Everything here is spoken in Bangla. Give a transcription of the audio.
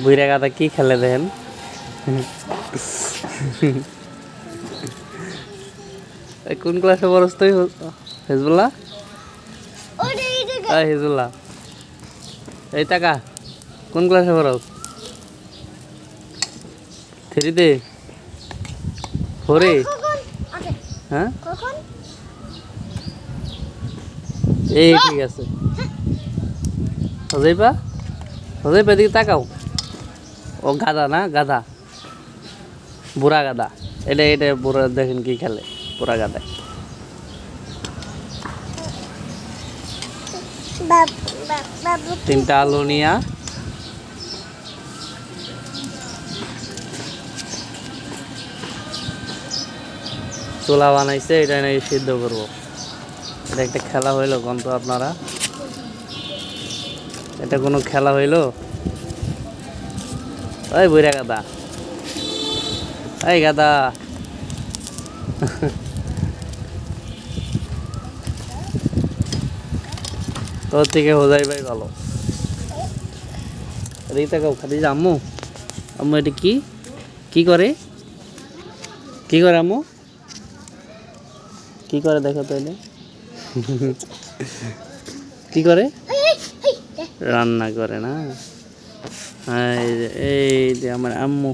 বুইরা গাদা কি খেলে দেখেন। কোন ক্লাসে পড়ছ তুই হিজবুল্লাহ? হিজবুল্লাহ এই টাকা কোন ক্লাসে পড়ছ? 3-তে 4-এ? হ্যাঁ এই ঠিক আছে। হজাইবা হজাইবা দিকে তাকাও। ও গাদা না গাদা, বুড়া গাদা। এটা এটা বুড়া দেখেন কি খেলে বুড়া গাদা। তিনটা আলু নিয়া চোলা বানাইছে, এটা নাকি সিদ্ধ করবো। এটা একটা খেলা হইলো কোন তো আপনারা? এটা কোনো খেলা হইলো? ওই বুড়া গাদা, এই গাদা। তোর থেকে হোজাই ভাই ভালো। রিতা কাউ খাদি আম্মু, আম্মু এটা কি কি করে? কি করে আম্মু? কি করে দেখো তো এটা। কি করে? রান্না করে না? এই যে আমার আম্মু।